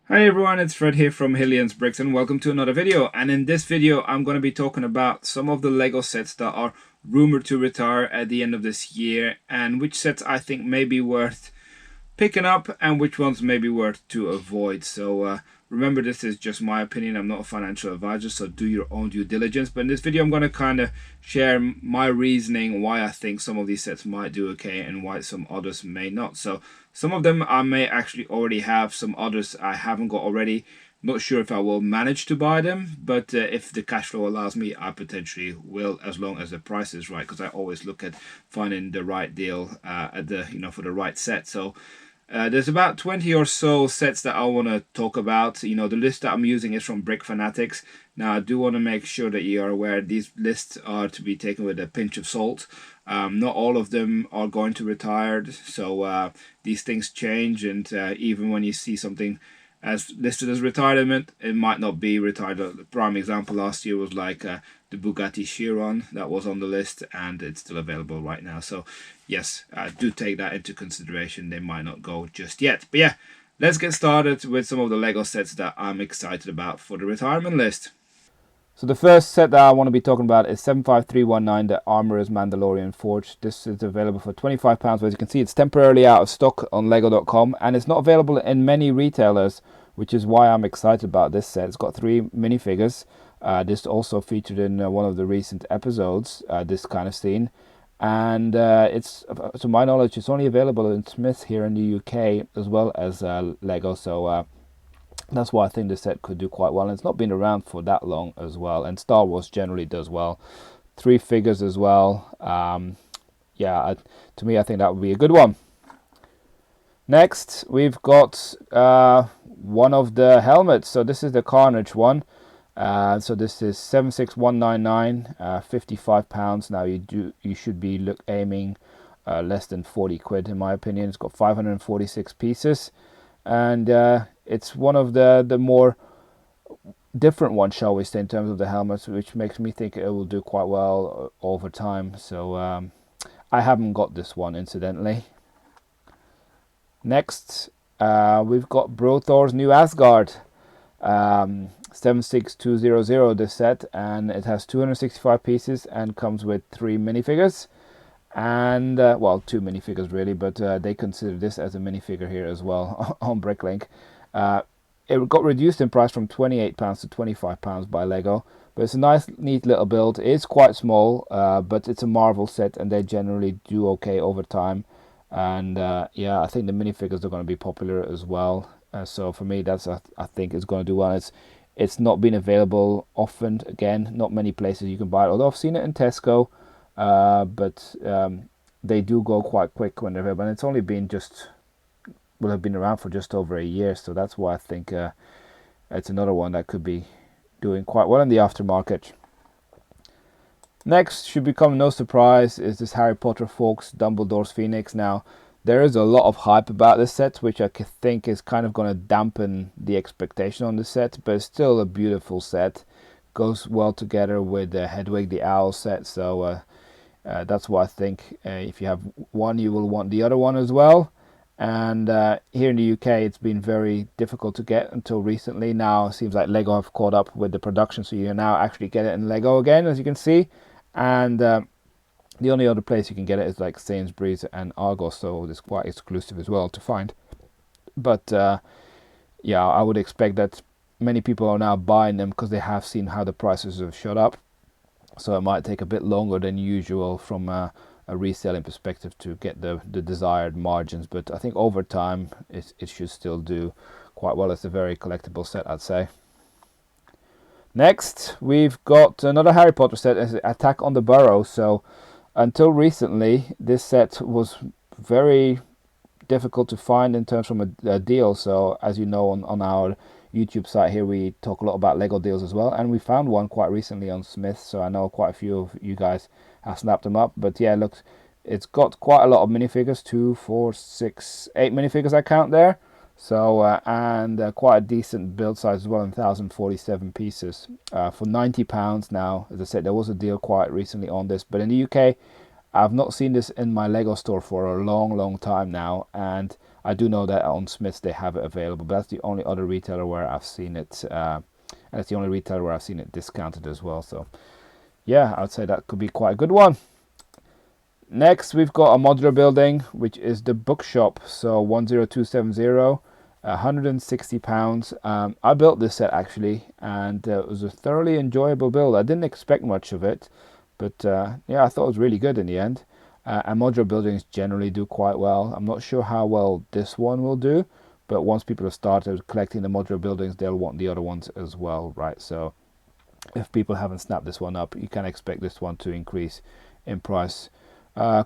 Hi everyone, it's Fred here from Hillians Bricks and welcome to another video. And in this video I'm going to be talking about some of the Lego sets that are rumored to retire at the end of this year and which sets I think may be worth picking up and which ones may be worth to avoid. So remember, this is just my opinion. I'm not a financial advisor, so do your own due diligence. But in this video I'm going to kind of share my reasoning why I think some of these sets might do okay and why some others may not. So some of them I may actually already have, some others I haven't got already. Not sure if I will manage to buy them, but if the cash flow allows me, I potentially will, as long as the price is right, because I always look at finding the right deal at the for the right set. So there's about 20 or so sets that I want to talk about. The list that I'm using is from Brick Fanatics. Now, I do want to make sure that you are aware these lists are to be taken with a pinch of salt. Not all of them are going to retire, so these things change, and even when you see something as listed as retirement, it might not be retired. The prime example last year was like the Bugatti Chiron that was on the list, and it's still available right now. So yes, do take that into consideration. They might not go just yet. But yeah, let's get started with some of the Lego sets that I'm excited about for the retirement list. So the first set that I want to be talking about is 75319, the Armorer's Mandalorian Forge. This is available for £25, but as you can see, it's temporarily out of stock on Lego.com, and it's not available in many retailers, which is why I'm excited about this set. It's got 3 minifigures. This also featured in one of the recent episodes, this kind of scene. And it's, to my knowledge, it's only available in Smiths here in the UK as well as Lego. So that's why I think the set could do quite well. And it's not been around for that long as well. And Star Wars generally does well. 3 figures as well. Yeah, to me, I think that would be a good one. Next, we've got one of the helmets. So this is the Carnage one. So this is 76199, £55. Now you should be aiming less than 40 quid in my opinion. It's got 546 pieces, and it's one of the more different ones, shall we say, in terms of the helmets, which makes me think it will do quite well over time. So I haven't got this one, incidentally. Next, we've got Bro Thor's new Asgard. 76200, this set, and it has 265 pieces and comes with 3 minifigures and well, 2 minifigures really, but they consider this as a minifigure here as well on Bricklink. It got reduced in price from £28 to £25 by Lego, but it's a nice neat little build. It's quite small, but it's a Marvel set and they generally do okay over time. And yeah, I think the minifigures are going to be popular as well. So for me, that's I think it's going to do well. It's not been available often. Again, not many places you can buy it. Although I've seen it in Tesco, but they do go quite quick when they're available. And it's only been will have been around for just over a year. So that's why I think it's another one that could be doing quite well in the aftermarket. Next, should become no surprise, is this Harry Potter folks Dumbledore's Phoenix. Now, there is a lot of hype about this set, which I think is kind of going to dampen the expectation on the set, but it's still a beautiful set. Goes well together with the Hedwig the Owl set, so that's why I think if you have one, you will want the other one as well. And here in the UK, it's been very difficult to get until recently. Now it seems like Lego have caught up with the production, so you can now actually get it in Lego again, as you can see. And the only other place you can get it is like Sainsbury's and Argos, so it's quite exclusive as well to find. But yeah, I would expect that many people are now buying them because they have seen how the prices have shot up. So it might take a bit longer than usual from a reselling perspective to get the desired margins. But I think over time it should still do quite well. It's a very collectible set, I'd say. Next, we've got another Harry Potter set, Attack on the Borough. So until recently, this set was very difficult to find in terms of a deal. So as you know, on our YouTube site here, we talk a lot about Lego deals as well. And we found one quite recently on Smiths. So I know quite a few of you guys have snapped them up. But yeah, look, it's got quite a lot of minifigures. 2, 4, 6, 8 minifigures I count there. So and quite a decent build size as well, 1,047 pieces for £90 now. As I said, there was a deal quite recently on this, but in the UK I've not seen this in my Lego store for a long time now, and I do know that on Smith's they have it available, but that's the only other retailer where I've seen it, and it's the only retailer where I've seen it discounted as well. So yeah, I'd say that could be quite a good one. Next, we've got a modular building, which is the Bookshop. So 10270, £160. I built this set actually, and it was a thoroughly enjoyable build. I didn't expect much of it, but yeah, I thought it was really good in the end. And modular buildings generally do quite well. I'm not sure how well this one will do, but once people have started collecting the modular buildings, they'll want the other ones as well, right? So if people haven't snapped this one up, you can expect this one to increase in price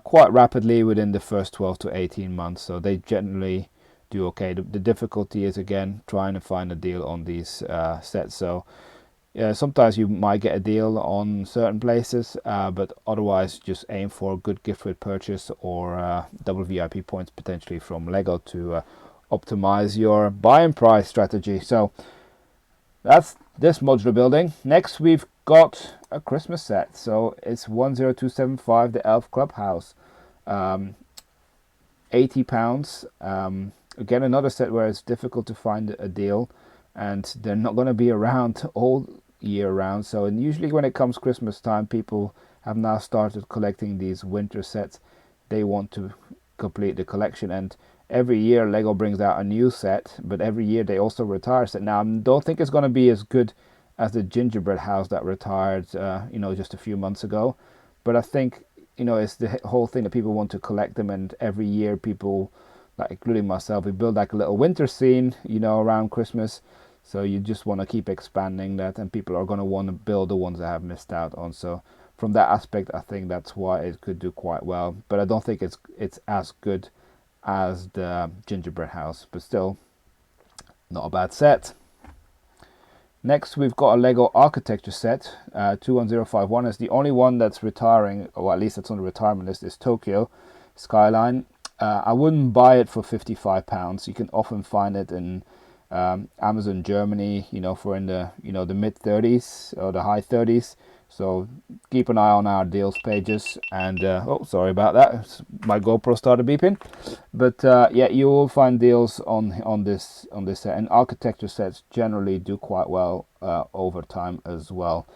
quite rapidly within the first 12 to 18 months. So they generally do okay. The difficulty is, again, trying to find a deal on these sets. So yeah, sometimes you might get a deal on certain places, but otherwise just aim for a good gift with purchase or double VIP points potentially from Lego to optimize your buying price strategy. So that's this modular building. Next, we've got a Christmas set. So it's 10275, the Elf Clubhouse, £80. Again, another set where it's difficult to find a deal, and they're not going to be around all year round. So, and usually when it comes Christmas time, people have now started collecting these winter sets. They want to complete the collection, and every year Lego brings out a new set, but every year they also retire a set. Now, I don't think it's going to be as good as the gingerbread house that retired, just a few months ago. But I think, it's the whole thing that people want to collect them, and every year people, like including myself, we build like a little winter scene, around Christmas. So you just want to keep expanding that, and people are going to want to build the ones that have missed out on. So from that aspect, I think that's why it could do quite well. But I don't think it's as good as the gingerbread house, but still not a bad set. Next, we've got a Lego architecture set, 21051. It's the only one that's retiring, or at least that's on the retirement list, is Tokyo Skyline. I wouldn't buy it for £55. You can often find it in Amazon Germany, for in the the mid 30s or the high 30s. So keep an eye on our deals pages. And oh, sorry about that, my GoPro started beeping. But yeah, you will find deals on this set, and architecture sets generally do quite well over time as well.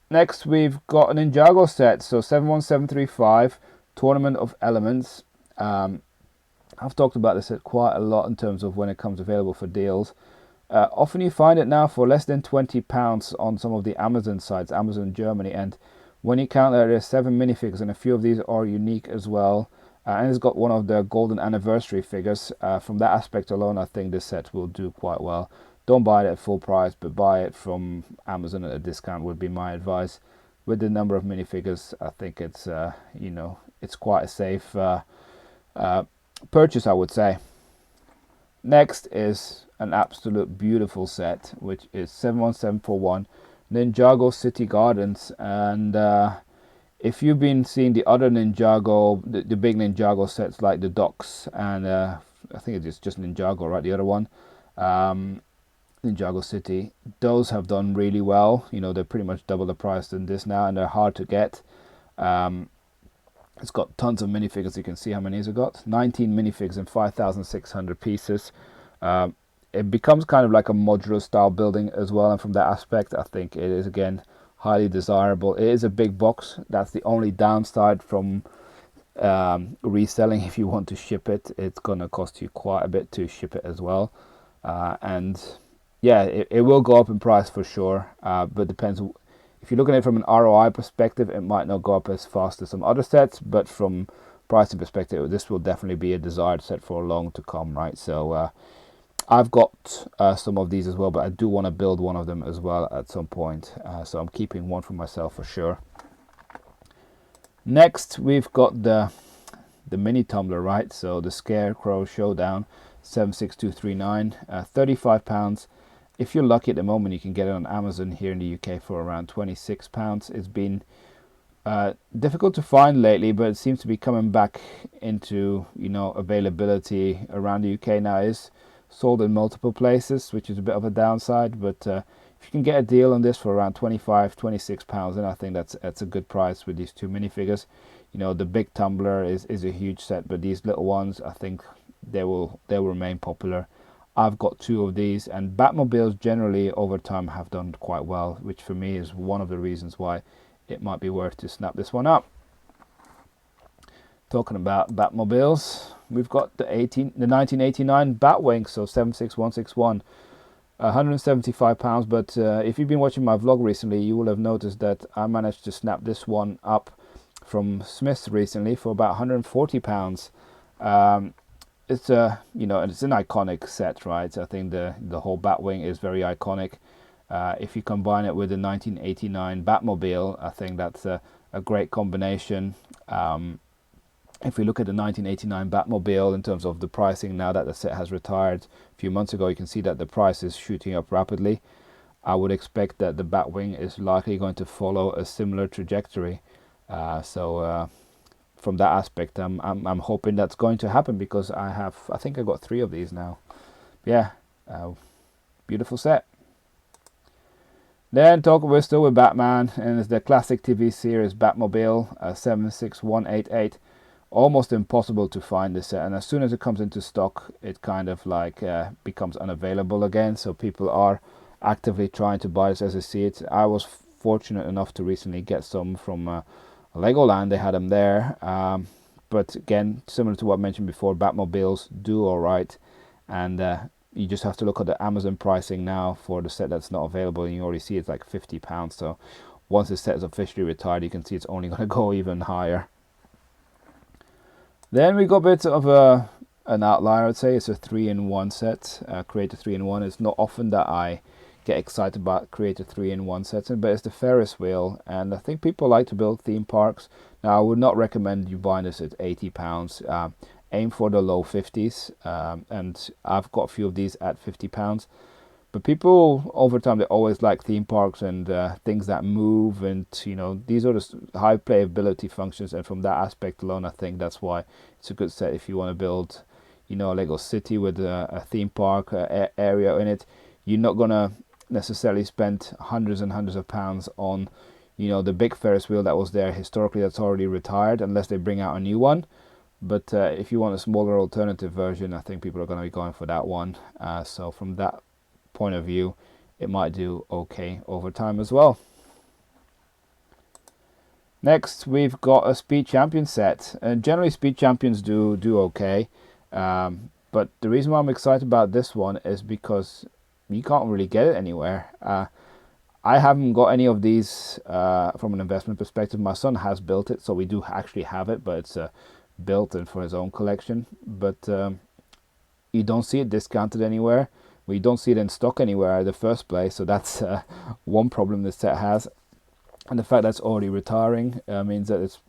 Next, we've got an Ninjago set, so 71735, Tournament of Elements. I've talked about this set quite a lot in terms of when it comes available for deals. Often you find it now for less than £20 on some of the Amazon sites, Amazon Germany, and when you count that, there's 7 minifigures, and a few of these are unique as well. And it's got one of the golden anniversary figures. From that aspect alone, I think this set will do quite well. Don't buy it at full price, but buy it from Amazon at a discount would be my advice. With the number of minifigures, I think it's it's quite a safe purchase, I would say. Next is an absolute beautiful set, which is 71741, Ninjago City Gardens. And if you've been seeing the other Ninjago, the big Ninjago sets like the Docks, and I think it's just Ninjago, right? The other one, Ninjago City, those have done really well. They're pretty much double the price than this now, and they're hard to get. It's got tons of minifigures. You can see how many it's got. 19 minifigs and 5,600 pieces. It becomes kind of like a modular style building as well, and from that aspect I think it is again highly desirable. It is a big box. That's the only downside from reselling. If you want to ship it, it's gonna cost you quite a bit to ship it as well, and yeah, it will go up in price for sure, but depends. If you're looking at it from an ROI perspective, it might not go up as fast as some other sets, but from pricing perspective, this will definitely be a desired set for long to come, right? So I've got some of these as well, but I do want to build one of them as well at some point, so I'm keeping one for myself for sure. Next, we've got the mini tumbler, right? So the Scarecrow Showdown, 76239, £35. If you're lucky at the moment, you can get it on Amazon here in the UK for around £26. It's been difficult to find lately, but it seems to be coming back into availability around the UK now. It's sold in multiple places, which is a bit of a downside, but If you can get a deal on this for around 25, 26 pounds, then I think that's a good price with these two minifigures. You know, the big Tumbler is a huge set, but these little ones, I think they'll remain popular. I've got two of these, and Batmobiles generally over time have done quite well, which for me is one of the reasons why it might be worth to snap this one up. Talking about Batmobiles, we've got the 1989 Batwing, so 76161, 175 pounds. But if you've been watching my vlog recently, you will have noticed that I managed to snap this one up from Smith's recently for about 140 pounds. It's you know, it's an iconic set, right? I think the whole Batwing is very iconic. If you combine it with the 1989 Batmobile, I think that's a great combination. If we look at the 1989 Batmobile in terms of the pricing, now that the set has retired a few months ago, you can see that the price is shooting up rapidly. I would expect that the Batwing is likely going to follow a similar trajectory. From that aspect, I'm hoping that's going to happen, because I think I got 3 of these now. Yeah, beautiful set. Then we're still with Batman, and it's the classic TV series Batmobile, 76188. Almost impossible to find this set, and as soon as it comes into stock, it kind of like becomes unavailable again. So people are actively trying to buy this as I see it. I was fortunate enough to recently get some from Legoland. They had them there, but again, similar to what I mentioned before, Batmobiles do all right, and you just have to look at the Amazon pricing now for the set that's not available, and you already see it's like 50 pounds. So once the set is officially retired, you can see it's only going to go even higher. Then we got a bit of an outlier, I'd say. It's a 3-in-1 set, Creator 3-in-1. It's not often that I get excited about Creator 3-in-1 sets, but it's the Ferris Wheel, and I think people like to build theme parks. Now, I would not recommend you buying this at 80 pounds. Aim for the low 50s, and I've got a few of these at 50 pounds. But people over time, they always like theme parks and things that move, and you know, these are the high playability functions, and from that aspect alone, I think that's why it's a good set if you want to build, you know, a Lego city with a theme park area in it. You're not gonna necessarily spend hundreds and hundreds of pounds on, you know, the big Ferris wheel that was there historically that's already retired, unless they bring out a new one. But if you want a smaller alternative version, I think people are going to be going for that one. So from that point of view, it might do okay over time as well. Next, we've got a Speed Champion set, and generally Speed Champions do okay, but the reason why I'm excited about this one is because you can't really get it anywhere. I haven't got any of these from an investment perspective. My son has built it, so we do actually have it, but it's built in for his own collection. But you don't see it discounted anywhere. We don't see it in stock anywhere in the first place, so that's one problem this set has. And the fact that it's already retiring means that it's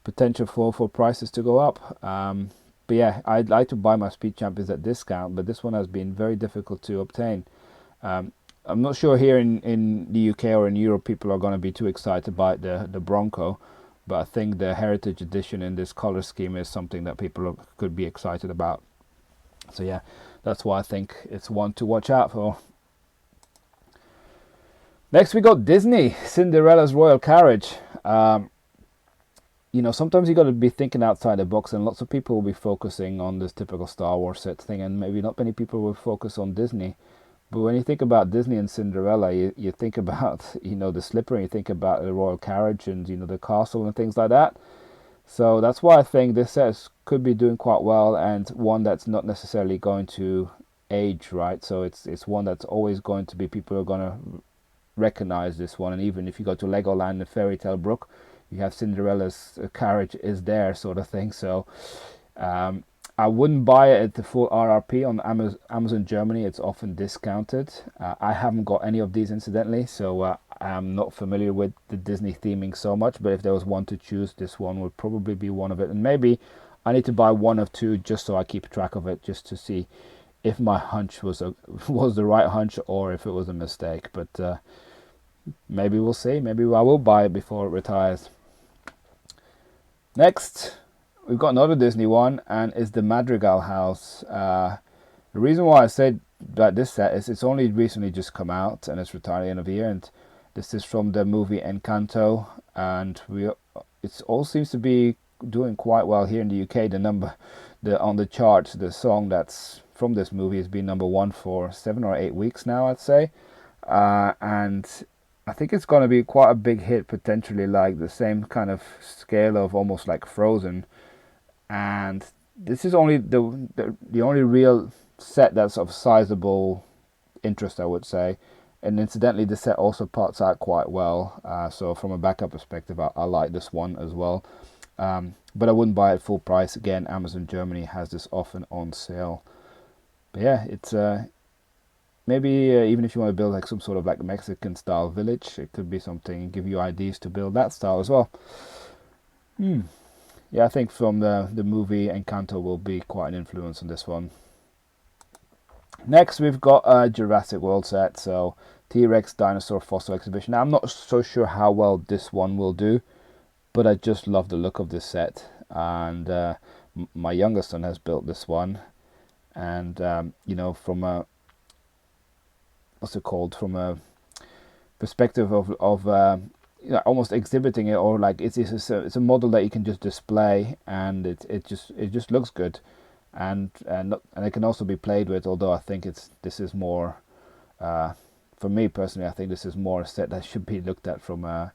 potential for prices to go up. But yeah, I'd like to buy my Speed Champions at discount, but this one has been very difficult to obtain. I'm not sure here in the UK or in Europe people are going to be too excited about the Bronco, but I think the Heritage Edition in this color scheme is something that people could be excited about. So yeah, that's why I think it's one to watch out for. Next we got Disney, Cinderella's Royal Carriage. You know, sometimes you got to be thinking outside the box, and lots of people will be focusing on this typical Star Wars set thing, and maybe not many people will focus on Disney. But when you think about Disney and Cinderella, you think about, you know, the slipper, and you think about the Royal Carriage and, you know, the castle and things like that. So that's why I think this set could be doing quite well, and one that's not necessarily going to age, right? So it's one that's always going to be, people are going to recognize this one. And even if you go to Legoland and Fairy Tale Brook, you have Cinderella's carriage is there, sort of thing. So I wouldn't buy it at the full RRP on Amazon Germany. It's often discounted. I haven't got any of these, incidentally, so I'm not familiar with the Disney theming so much, but if there was one to choose, this one would probably be one of it. And maybe I need to buy one of two just so I keep track of it, just to see if my hunch was the right hunch or if it was a mistake. But maybe we'll see. Maybe I will buy it before it retires. Next, we've got another Disney one, and it's the Madrigal House. The reason why I said but this set is, it's only recently just come out and it's retired at the end of the year. And this is from the movie Encanto, and it all seems to be doing quite well here in the UK. The on the charts, the song that's from this movie has been #1 for 7 or 8 weeks now, I'd say. And I think it's going to be quite a big hit, potentially like the same kind of scale of almost like Frozen. And this is only the only real set that's of sizable interest, I would say. And incidentally, the set also parts out quite well. So from a backup perspective, I like this one as well. But I wouldn't buy it full price. Again, Amazon Germany has this often on sale. But yeah, it's maybe even if you want to build like some sort of like Mexican style village, it could be something, give you ideas to build that style as well. Yeah, I think from the movie Encanto will be quite an influence on this one. Next, we've got a Jurassic World set, so T-Rex Dinosaur Fossil Exhibition. Now, I'm not so sure how well this one will do, but I just love the look of this set. And my youngest son has built this one, and you know, from a what's it called? From a perspective of you know, almost exhibiting it, or like it's a model that you can just display, and it just looks good. And it can also be played with. Although I think this is more, for me personally, I think this is more a set that should be looked at from a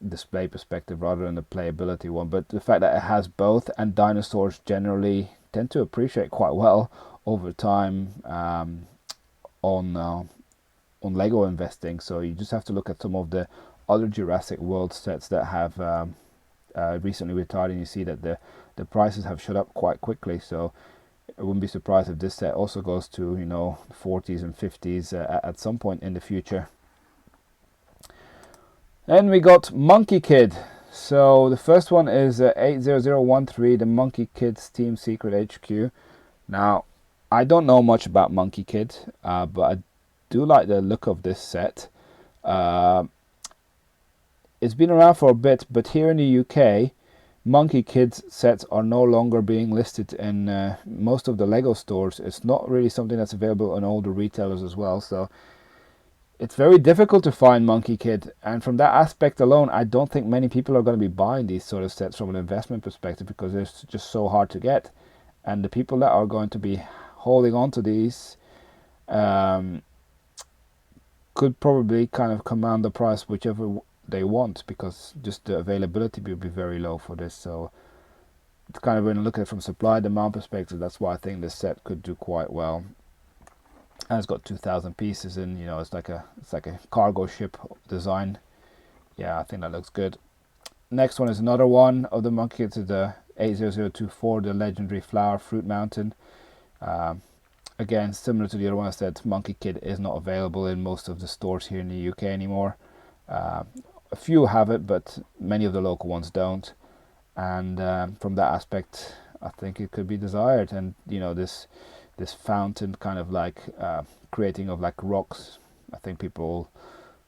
display perspective rather than a playability one. But the fact that it has both, and dinosaurs generally tend to appreciate quite well over time on Lego investing. So you just have to look at some of the other Jurassic World sets that have recently retired, and you see that the prices have shot up quite quickly. So I wouldn't be surprised if this set also goes to, you know, 40s and 50s at some point in the future. Then we got Monkey Kid. So the first one is 80013, the Monkey Kid's Team Secret HQ. Now, I don't know much about Monkey Kid, but I do like the look of this set. It's been around for a bit, but here in the UK, Monkey Kids sets are no longer being listed in most of the Lego stores. It's not really something that's available on all the retailers as well, so it's very difficult to find Monkey Kid. And from that aspect alone, I don't think many people are going to be buying these sort of sets from an investment perspective, because they're just so hard to get. And the people that are going to be holding on to these could probably kind of command the price whichever they want, because just the availability will be very low for this. So it's kind of, when you look at it from supply demand perspective, that's why I think this set could do quite well. And it's got 2,000 pieces in, you know, it's like a cargo ship design. Yeah, I think that looks good. Next one is another one of the Monkey Kids, the 80024, the legendary Flower Fruit Mountain. Again, similar to the other one I said, Monkey Kid is not available in most of the stores here in the UK anymore. A few have it, but many of the local ones don't. And from that aspect, I think it could be desired. And you know, this fountain kind of like creating of like rocks, I think people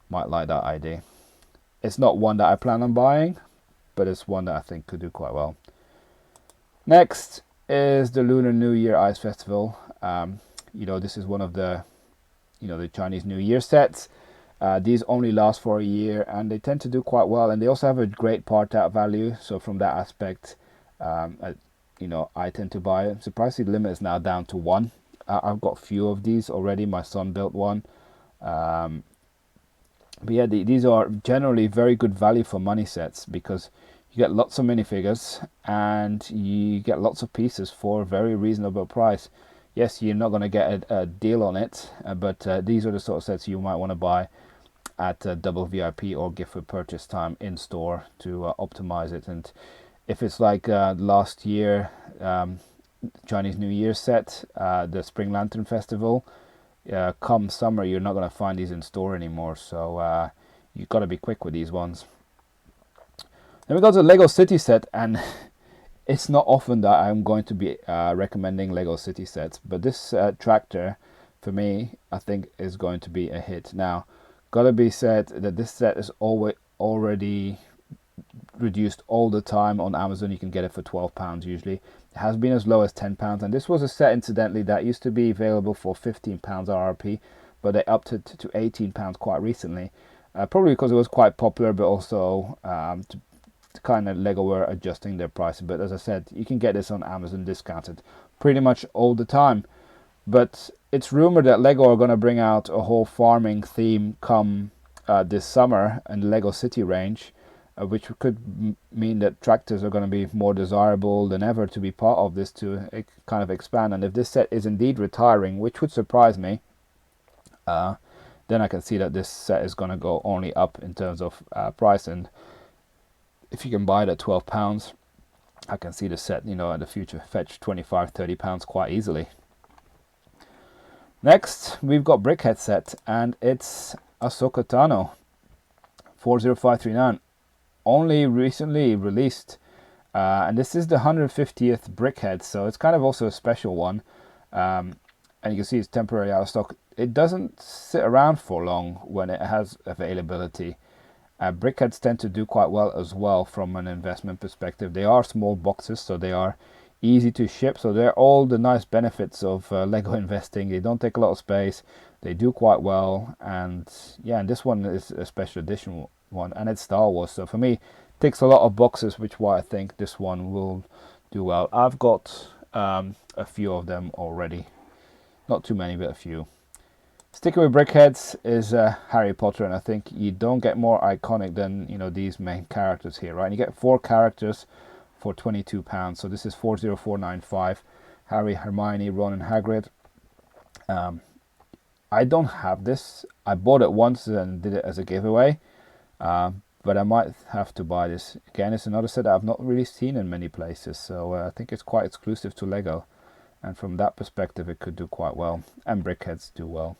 might like that idea. It's not one that I plan on buying, but it's one that I think could do quite well. Next is the Lunar New Year Ice Festival. You know, this is one of the, you know, the Chinese New Year sets. These only last for a year, and they tend to do quite well, and they also have a great part out value. So from that aspect, you know, I tend to buy it. Surprisingly, the limit is now down to 1. I've got a few of these already. My son built one. But yeah, these are generally very good value for money sets, because you get lots of minifigures and you get lots of pieces for a very reasonable price. Yes, you're not going to get a deal on it, but these are the sort of sets you might want to buy at double VIP or gift with purchase time in store to optimize it. And if it's like last year Chinese New Year set, the Spring Lantern Festival, come summer you're not going to find these in store anymore, so you've got to be quick with these ones. Then we got the Lego City set, and it's not often that I'm going to be recommending Lego City sets, but this tractor for me I think is going to be a hit. Now, gotta be said that this set is already reduced all the time on Amazon. You can get it for £12 usually. It has been as low as £10, and this was a set, incidentally, that used to be available for £15 RRP, but they upped it to £18 quite recently, probably because it was quite popular, but also to kind of Lego were adjusting their pricing. But as I said, you can get this on Amazon discounted pretty much all the time. But it's rumored that Lego are going to bring out a whole farming theme come this summer in the Lego City range, which could mean that tractors are going to be more desirable than ever to be part of this, to kind of expand. And if this set is indeed retiring, which would surprise me, then I can see that this set is going to go only up in terms of price. And if you can buy it at £12, I can see the set, in the future fetch £25-30 quite easily. Next, we've got Brickheadz set, and it's Ahsoka Tano 40539, only recently released, and this is the 150th Brickheadz, so it's kind of also a special one, and you can see it's temporarily out of stock. It doesn't sit around for long when it has availability. Brickheadz tend to do quite well as well from an investment perspective. They are small boxes, so they are easy to ship, so they're all the nice benefits of Lego investing. They don't take a lot of space, they do quite well, and yeah, and this one is a special edition one, and it's Star Wars, so for me it ticks a lot of boxes, which why I think this one will do well. I've got a few of them already, not too many, but a few. Sticking with Brickheadz is Harry Potter, and I think you don't get more iconic than these main characters here, right? And you get 4 characters for £22, so this is 40495. Harry, Hermione, Ron, and Hagrid. I don't have this. I bought it once and did it as a giveaway, but I might have to buy this again. It's another set that I've not really seen in many places, so I think it's quite exclusive to Lego, and from that perspective it could do quite well, and Brickheadz do well.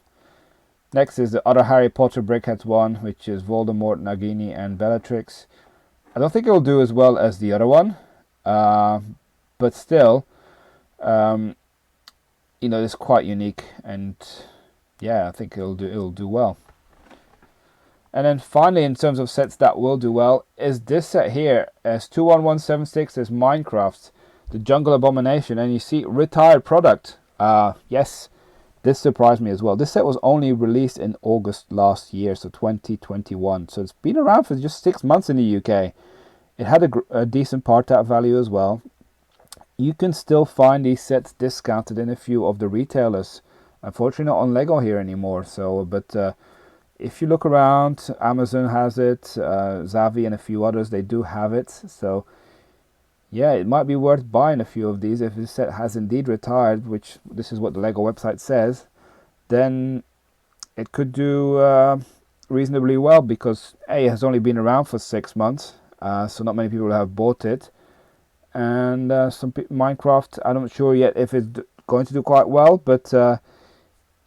Next is the other Harry Potter Brickheadz one, which is Voldemort, Nagini, and Bellatrix. I don't think it will do as well as the other one, but still, it's quite unique, and yeah, I think it'll do well. And then finally, in terms of sets that will do well, is this set here, as 21176, is Minecraft, the Jungle Abomination, and you see retired product. Yes, this surprised me as well. This set was only released in August last year, so 2021. So it's been around for just 6 months in the UK. It had a decent part out value as well. You can still find these sets discounted in a few of the retailers. Unfortunately, not on Lego here anymore. So, but if you look around, Amazon has it, Zavi and a few others, they do have it. So yeah, it might be worth buying a few of these if this set has indeed retired, which this is what the Lego website says. Then it could do reasonably well, because A, it has only been around for 6 months, so not many people have bought it. And Minecraft, I'm not sure yet if it's going to do quite well, but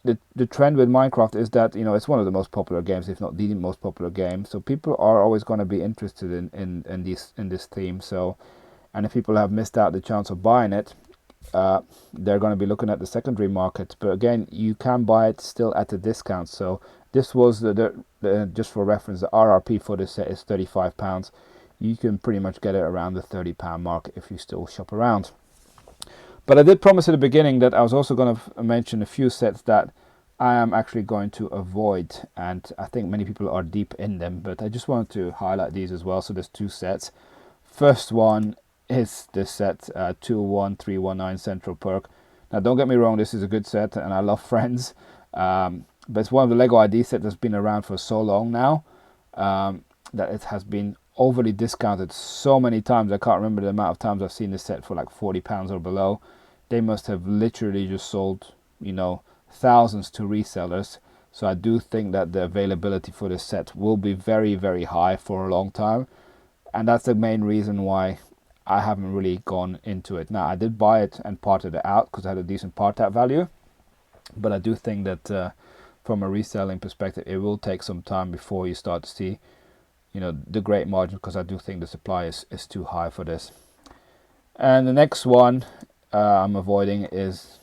the trend with Minecraft is that it's one of the most popular games, if not the most popular game. So people are always going to be interested in this theme. So, and if people have missed out the chance of buying it, they're going to be looking at the secondary market. But again, you can buy it still at a discount. So this was just for reference, the RRP for this set is £35. You can pretty much get it around the £30 mark if you still shop around. But I did promise at the beginning that I was also going to mention a few sets that I am actually going to avoid, and I think many people are deep in them, but I just wanted to highlight these as well. So there's 2 sets. First one is this set, 21319 Central Perk. Now don't get me wrong, this is a good set and I love Friends, but it's one of the Lego ID sets that's been around for so long now that it has been overly discounted so many times. I can't remember the amount of times I've seen this set for like £40 or below. They must have literally just sold thousands to resellers. So I do think that the availability for this set will be very, very high for a long time, and that's the main reason why I haven't really gone into it. Now I did buy it and parted it out because I had a decent part out value, but I do think that from a reselling perspective it will take some time before you start to see the great margin, because I do think the supply is too high for this. And the next one I'm avoiding is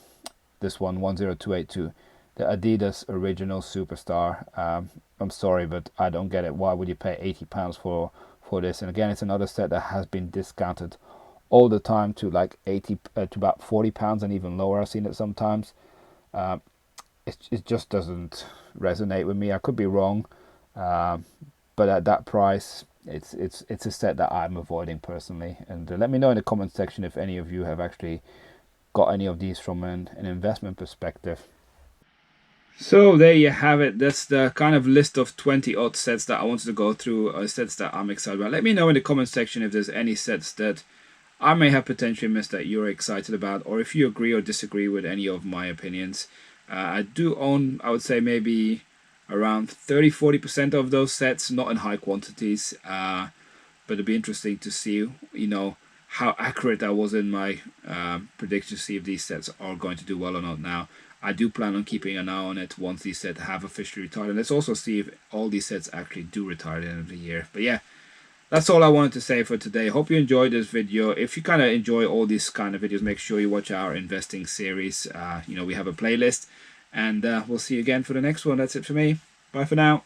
this one, 10282, the Adidas Original Superstar. I'm sorry, but I don't get it. Why would you pay £80 for for this. And again, it's another set that has been discounted all the time to like 80 to about £40 and even lower. I've seen it sometimes. It just doesn't resonate with me. I could be wrong, but at that price, it's a set that I'm avoiding personally. And let me know in the comment section if any of you have actually got any of these from an investment perspective. So there you have it. That's the kind of list of 20 odd sets that I wanted to go through, sets that I'm excited about. Let me know in the comment section if there's any sets that I may have potentially missed that you're excited about, or if you agree or disagree with any of my opinions. I do own, I would say, maybe around 30-40% of those sets, not in high quantities, but it'd be interesting to see, how accurate I was in my predictions, see if these sets are going to do well or not. Now, I do plan on keeping an eye on it once these sets have officially retired, and let's also see if all these sets actually do retire at the end of the year. But yeah, that's all I wanted to say for today. Hope you enjoyed this video. If you kind of enjoy all these kind of videos, make sure you watch our investing series. We have a playlist, and we'll see you again for the next one. That's it for me. Bye for now.